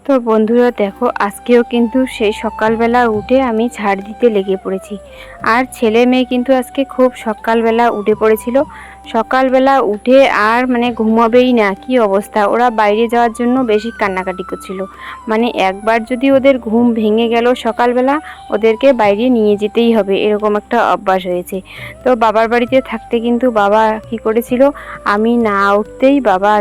তো বন্ধুরা দেখো, আজকেও কিন্তু সেই সকালবেলা উঠে আমি ঝাড় দিতে লেগে পড়েছি। আর ছেলে মেয়ে কিন্তু আজকে খুব সকালবেলা উঠে পড়েছিল। সকালবেলা উঠে আর ঘুমাবেই না, কি অবস্থা! ওরা বাইরে যাওয়ার জন্য বেশি কান্নাকাটি করছিল। একবার যদি ওদের ঘুম ভেঙে গেল সকালবেলা, ওদেরকে বাইরে নিয়ে যেতেই হবে, এরকম একটা অভ্যাস হয়েছে। তো বাবার বাড়িতে থাকতে কিন্তু বাবা কি করেছিল, আমি না উঠতেই বাবা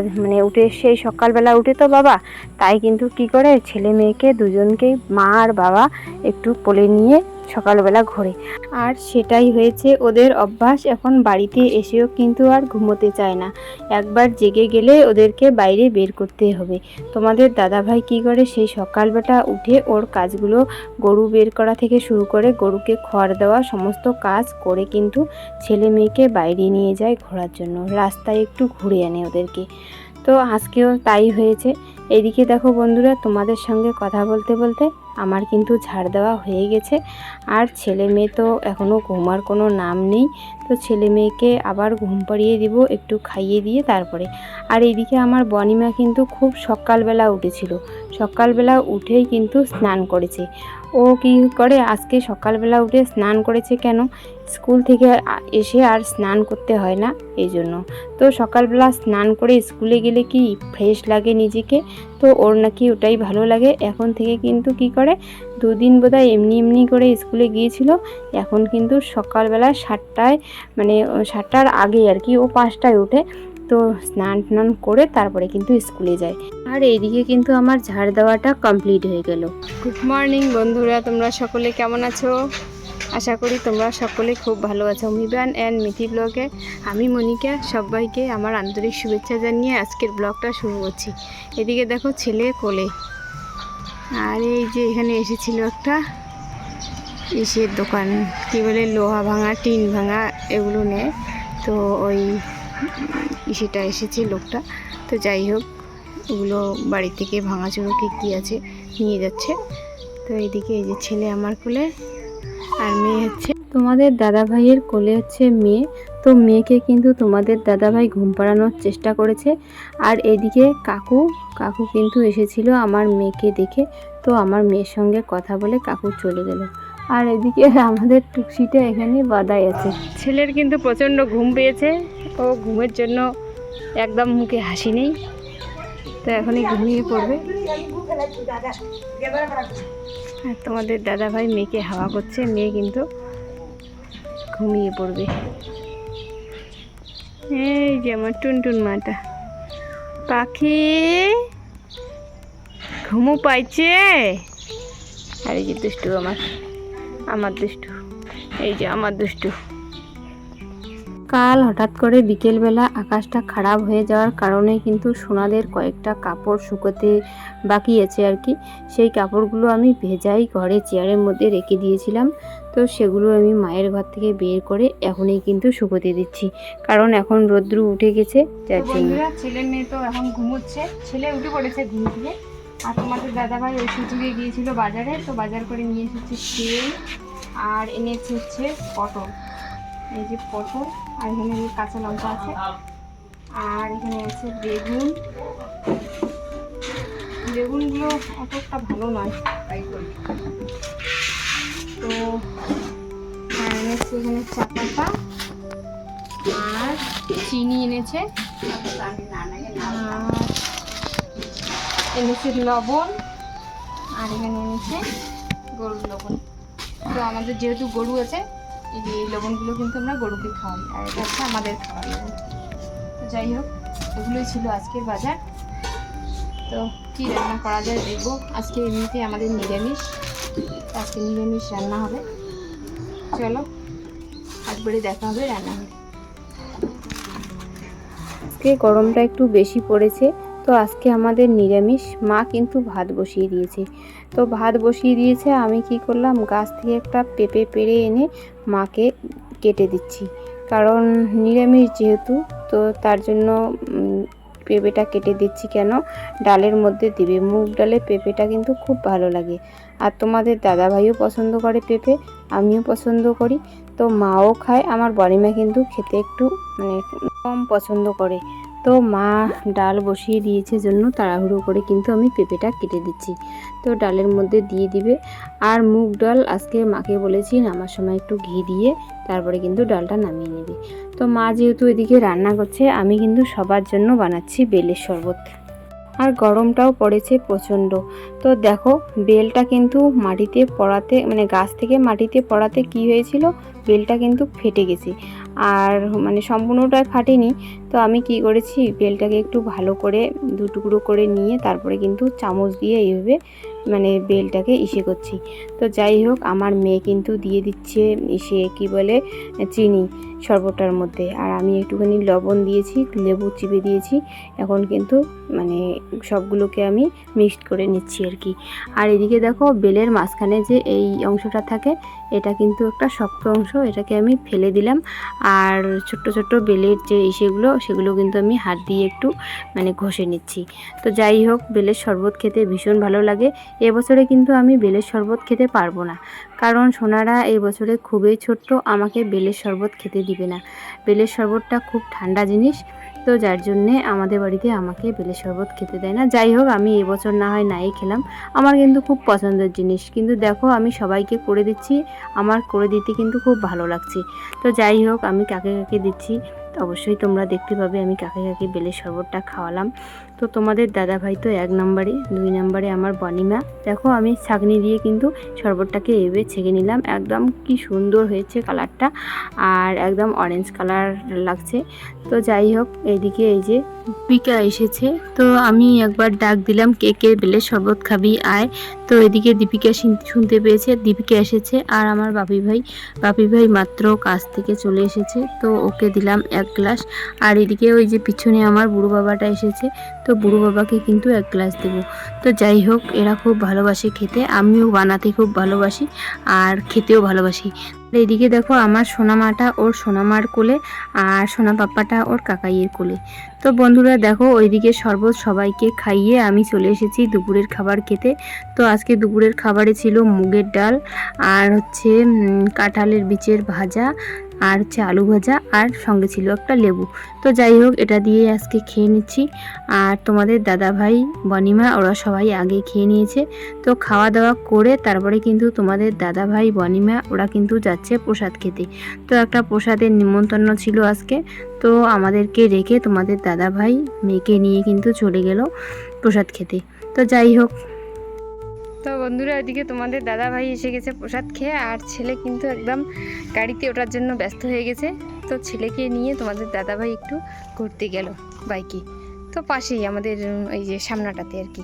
উঠে, সেই সকালবেলা উঠে তো বাবা, তাই কিন্তু কি করে ছেলে মেয়েকে দুজনকেই, মা আর বাবা, একটু কোলে নিয়ে সকালবেলা ঘোরে। আর সেটাই হয়েছে ওদের অভ্যাস। এখন বাড়িতে এসেও কিন্তু আর ঘুমোতে চায় না। একবার জেগে গেলে ওদেরকে বাইরে বের করতে হবে। তোমাদের দাদাভাই কি করে, সেই সকালবেলা উঠে ওর কাজগুলো, গরু বের করা থেকে শুরু করে গরুকে খড় দেওয়া সমস্ত কাজ করে কিন্তু ছেলে মেয়েকে বাইরে নিয়ে যায় ঘোরার জন্য, রাস্তায় একটু ঘুরে আনে ওদেরকে। তো আজকেও তাই হয়েছে। এদিকে দেখো বন্ধুরা, তোমাদের সঙ্গে কথা বলতে বলতে আমার কিন্তু ঝাড় দেওয়া হয়ে গেছে। আর ছেলে মেয়ে তো এখনও ঘুমার কোনো নাম নেই। তো ছেলে মেয়েকে আবার ঘুম পাড়িয়ে দিব, একটু খাইয়ে দিয়ে তারপরে। আর এইদিকে আমার বনিমা কিন্তু খুব সকালবেলা উঠেছিল। সকালবেলা উঠেই কিন্তু স্নান করেছে। ও কি করে, আজকে সকালবেলা উঠে স্নান করেছে কেন, স্কুল থেকে এসে আর স্নান করতে হয় না এই জন্য। তো সকালবেলা স্নান করে স্কুলে গেলে কি ফ্রেশ লাগে নিজেকে, তো ওর নাকি ওটাই ভালো লাগে। এখন থেকে কিন্তু কি করে, দুদিন বোধহয় এমনি এমনি করে স্কুলে গিয়েছিল। এখন কিন্তু সকালবেলা 7টায়, 7টার আগে আর কি, ও 5টায় ওঠে। তো স্নান টান করে তারপরে কিন্তু স্কুলে যায়। আর এইদিকে কিন্তু আমার ঝাড় দেওয়াটা কমপ্লিট হয়ে গেল। গুড মর্নিং বন্ধুরা, তোমরা সকলে কেমন আছো? আশা করি তোমরা সকলে খুব ভালো আছো। মিবান অ্যান্ড মিথি ব্লগে আমি মনিকা, সবাইকে আমার আন্তরিক শুভেচ্ছা জানিয়ে আজকের ব্লগটা শুরু করছি। এদিকে দেখো ছেলে কোলে, আর এই যে এখানে এসেছিল একটা ইসের দোকান, কী বলে, লোহা ভাঙা, টিন ভাঙা এগুলো নেয়। তো ওই ইসেটা এসেছে লোকটা। তো যাই হোক, এগুলো বাড়ি থেকে ভাঙাচুরো কী আছে নিয়ে যাচ্ছে। তো এইদিকে এই যে ছেলে আমার কোলে, আর মেয়ে হচ্ছে তোমাদের দাদাভাইয়ের কোলে হচ্ছে মেয়ে। তো মেয়েকে কিন্তু তোমাদের দাদাভাই ঘুম পাড়ানোর চেষ্টা করেছে। আর এদিকে কাকু কিন্তু এসেছিল আমার মেয়েকে দেখে। তো আমার মেয়ের সঙ্গে কথা বলে কাকু চলে গেল। আর এদিকে আমাদের টুকসিটা এখানে বাঁধাই আছে। ছেলের কিন্তু প্রচণ্ড ঘুম পেয়েছে, ও ঘুমের জন্য একদম মুখে হাসি নেই। তো এখনই ঘুমিয়ে পড়বে। আর তোমাদের দাদাভাই মেয়েকে হাওয়া করছে, মেয়ে কিন্তু ঘুমিয়ে পড়বে। এই যে আমার টুনটুন মাটা পাখি ঘুমু পাইছে। আর এই যে দুষ্টু, আমার দুষ্টু, এই যে আমার দুষ্টু। কাল হঠাৎ করে বিকেলবেলা আকাশটা খারাপ হয়ে যাওয়ার কারণে কিন্তু সোনাদের কয়েকটা কাপড় শুকোতে বাকি আছে আর কি। সেই কাপড়গুলো আমি ভেজাই ঘরে চেয়ারের মধ্যে রেখে দিয়েছিলাম। তো সেগুলো আমি মায়ের ঘর থেকে বের করে এখনই কিন্তু শুকোতে দিচ্ছি, কারণ এখন রোদ্রু উঠে গেছে যার জন্য। ছেলে মেয়ে তো এখন ঘুমোচ্ছে, ছেলে উঠে পড়েছে ঘুম থেকে। আর তোমাদের দাদাভাই ওই সুযোগে গিয়েছিল বাজারে, তো বাজার করে নিয়ে এসেছে তেল, আর এনেছে হচ্ছে পটল। এই যে পটল, আর এখানে কাঁচা লঙ্কা আছে, আর এখানে আছে বেগুন। বেগুনগুলো অতটা ভালো নয়, তো এনেছে এখানে চা পাতা, আর চিনি এনেছে, আর এনেছে লবণ, আর এখানে এনেছে গরুর লবণ। তো আমাদের যেহেতু গরু আছে, এই লবণগুলো কিন্তু আমরা গরুকে খাওয়াই, আর এটা হচ্ছে আমাদের খাওয়ার লবণ। তো যাই হোক, এগুলোই ছিল আজকের বাজার। তো কী রান্না করা যায় দেখবো। আজকে এমনিতে আমাদের নিরামিষ, আজকে নিরামিষ রান্না হবে। চলো একবারে দেখা হবে রান্না হবে। আজকে গরমটা একটু বেশি পড়েছে, তো আজকে আমাদের নিরামিষ। মা কিন্তু ভাত বসিয়ে দিয়েছে। তো ভাত বসিয়ে দিয়েছে, আমি কি করলাম, গাছ থেকে একটা পেঁপে পেড়ে এনে মাকে কেটে দিচ্ছি, কারণ নিরামিষ যেহেতু, তো তার জন্য পেঁপেটা কেটে দিচ্ছি। কেন, ডালের মধ্যে দিবে, মুগ ডালে পেঁপেটা কিন্তু খুব ভালো লাগে। আর তোমাদের দাদাভাইও পছন্দ করে পেঁপে, আমিও পছন্দ করি। তো মাও খায়, আমার বড়িমা কিন্তু খেতে একটু কম পছন্দ করে। তো মা ডাল বসিয়ে দিয়েছে জন্য তাড়াহুড়ো করে কিন্তু আমি পেঁপেটা কেটে দিচ্ছি। তো ডালের মধ্যে দিয়ে দিবে। আর মুগ ডাল আজকে মাকে বলেছি নামার সময় একটু ঘি দিয়ে তারপরে কিন্তু ডালটা নামিয়ে নেবে। তো মা যেহেতু এদিকে রান্না করছে, আমি কিন্তু সবার জন্য বানাচ্ছি বেলের শরবত। আর গরমটাও পড়েছে প্রচণ্ড। তো দেখো বেলটা কিন্তু মাটিতে পড়াতে, মানে গাছ থেকে মাটিতে পড়াতে কি হয়েছিল, বেলটা কিন্তু ফেটে গেছে। আর মানে সম্পূর্ণটাই ফাটেনি। তো আমি কি করেছি, বেলটাকে একটু ভালো করে দু টুকরো করে নিয়ে তারপরে কিন্তু চামচ দিয়ে এইভাবে মানে বেলটাকে করছি। তো যাই হোক, আমার মেয়ে কিন্তু দিয়ে দিচ্ছে কি বলে চিনি শরবতটার মধ্যে, আর আমি একটুখানি লবণ দিয়েছি, লেবু চিপে দিয়েছি। এখন কিন্তু মানে সবগুলোকে আমি মিক্সড করে নিচ্ছি আর কি। আর এদিকে দেখো বেলের মাঝখানে যে এই অংশটা থাকে, এটা কিন্তু একটা শক্ত অংশ, এটাকে আমি ফেলে দিলাম। আর ছোট্ট ছোট্ট বেলের যে সেগুলো কিন্তু আমি হাত দিয়ে একটু মানে ঘষে নিচ্ছি। তো যাই হোক, বেলের শরবত খেতে ভীষণ ভালো লাগে। এবছরে কিন্তু আমি বেলের শরবত খেতে পারবো না, কারণ সোনারা এই বছরে খুবই ছোট্ট, আমাকে বেলের শরবত খেতে দিবে না। বেলের শরবতটা খুব ঠান্ডা জিনিস, তো যার জন্যে আমাদের বাড়িতে আমাকে বেলের শরবত খেতে দেয় না। যাই হোক, আমি এবছর না হয় নাই খেলাম, আমার কিন্তু খুব পছন্দের জিনিস। কিন্তু দেখো আমি সবাইকে করে দিচ্ছি, আমার করে দিতে কিন্তু খুব ভালো লাগছে। তো যাই হোক, আমি কাকে কাকে দিচ্ছি অবশ্যই তোমরা দেখতে পাবে আমি কাকে কাকে বেলের শরবতটা খাওয়ালাম। তো তোমাদের দাদাভাই তো 1 নম্বরে, 2 নম্বরে আমার বনিমা। দেখো আমি ছাঁকনি দিয়ে কিন্তু শরবতটাকে এভাবে ছেঁকে নিলাম। একদম কি সুন্দর হয়েছে কালারটা, আর একদম অরেঞ্জ কালার লাগছে। তো যাই হোক, এইদিকে এই যে দীপিকা এসেছে, তো আমি একবার ডাক দিলাম কে কে বেলের শরবত খাবি আয়। তো এদিকে দীপিকা শুনতে পেয়েছে, দীপিকা এসেছে। আর আমার বাপি ভাই মাত্র কাজ থেকে চলে এসেছে, তো ওকে দিলাম 1 গ্লাস। আর এদিকে ওই যে পিছনে আমার বুড়ো বাবাটা এসেছে, তো বুড়ো বাবাকে কিন্তু 1 গ্লাস দেবো। তো যাই হোক, এরা খুব ভালোবাসে খেতে, আমিও বানাতে খুব ভালোবাসি আর খেতেও ভালোবাসি। এইদিকে দেখো আমার সোনামাটা ওর সোনামার কোলে, আর সোনা পাপ্পাটা ওর কাকাইয়ের কোলে। তো বন্ধুরা দেখো, ওইদিকে শরবত সবাইকে খাইয়ে আমি চলে এসেছি দুপুরের খাবার খেতে। তো আজকে দুপুরের খাবারে ছিল মুগের ডাল, আর হচ্ছে কাঁঠালের বীজের ভাজা, আর হচ্ছে আলু ভাজা, আর সঙ্গে ছিল একটা লেবু। তো যাই হোক, এটা দিয়ে আজকে খেয়ে নিচ্ছি। আর তোমাদের দাদাভাই বনিমা ওরা সবাই আগে খেয়ে নিয়েছে। তো খাওয়া দাওয়া করে তারপরে কিন্তু তোমাদের দাদাভাই বনিমা ওরা কিন্তু যাচ্ছে প্রসাদ খেতে। তো একটা প্রসাদের নিমন্ত্রণ ছিল আজকে, তো আমাদেরকে রেখে তোমাদের দাদাভাই মেয়েকে নিয়ে কিন্তু চলে গেল প্রসাদ খেতে। তো যাই হোক, তো বন্ধুরা এদিকে তোমাদের দাদাভাই এসে গেছে প্রসাদ খেয়ে, আর ছেলে কিন্তু একদম গাড়িতে ওঠার জন্য ব্যস্ত হয়ে গেছে। তো ছেলেকে নিয়ে তোমাদের দাদাভাই একটু ঘুরতে গেল বাইকে, তো পাশেই আমাদের এই যে সামনাটাতে আর কি।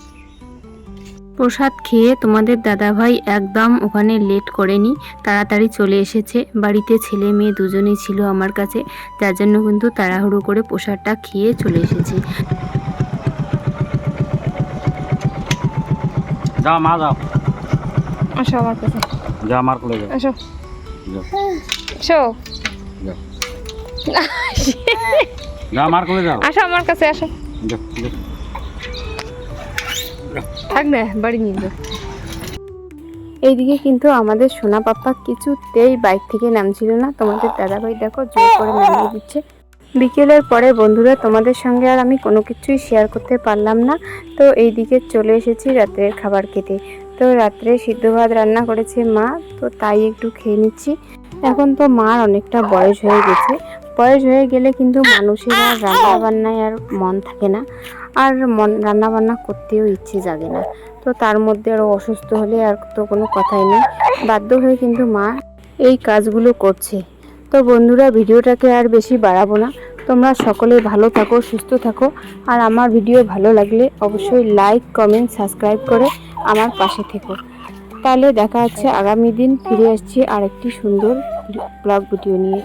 প্রসাদ খেয়ে তোমাদের দাদাভাই একদম ওখানে লেট করেনি, তাড়াতাড়ি চলে এসেছে। বাড়িতে ছেলে মেয়ে দুজনেই ছিল আমার কাছে, যার জন্য কিন্তু তাড়াহুড়ো করে প্রসাদটা খেয়ে চলে এসেছে। যাও মা যাও, আসো আমার কাছে, যাও আমার কোলে যাও, আসো যাও আসো যাও, যাও আমার কোলে যাও, আসো আমার কাছে আসো, যাও যাও। থাক না, বাড়ি নিয়ে যাও। এইদিকে কিন্তু আমাদের সোনা পাপ্পা কিছুতেই বাইক থেকে নামছিল না, তোমাদের দাদাভাই দেখো জোর করে নামিয়ে দিচ্ছে। বিকেলের পরে বন্ধুরা তোমাদের সঙ্গে আর আমি কোনো কিছুই শেয়ার করতে পারলাম না। তো এইদিকে চলে এসেছি রাত্রের খাবার খেতে। তো রাত্রে সিদ্ধ ভাত রান্না করেছে মা, তো তাই একটু খেয়ে নিচ্ছি। এখন তো মার অনেকটা বয়স হয়ে গেছে, বয়স হয়ে গেলে কিন্তু মানুষের আর রান্না বান্নায় আর মন থাকে না, আর রান্না বান্না করতেও ইচ্ছে জাগে না। তো তার মধ্যে আরও অসুস্থ হলে আর তো কোনো কথাই নেই, বাধ্য হয়ে কিন্তু মা এই কাজগুলো করছে। তো বন্ধুরা ভিডিওটাকে আর বেশি বাড়াবো না, তোমরা সকলে ভালো থাকো, সুস্থ থাকো। আর আমার ভিডিও ভালো লাগলে অবশ্যই লাইক, কমেন্ট, সাবস্ক্রাইব করে আমার পাশে থেকো। তাহলে দেখা হচ্ছে আগামী দিন, ফিরে আসছি আরেকটি সুন্দর ব্লগ ভিডিও নিয়ে।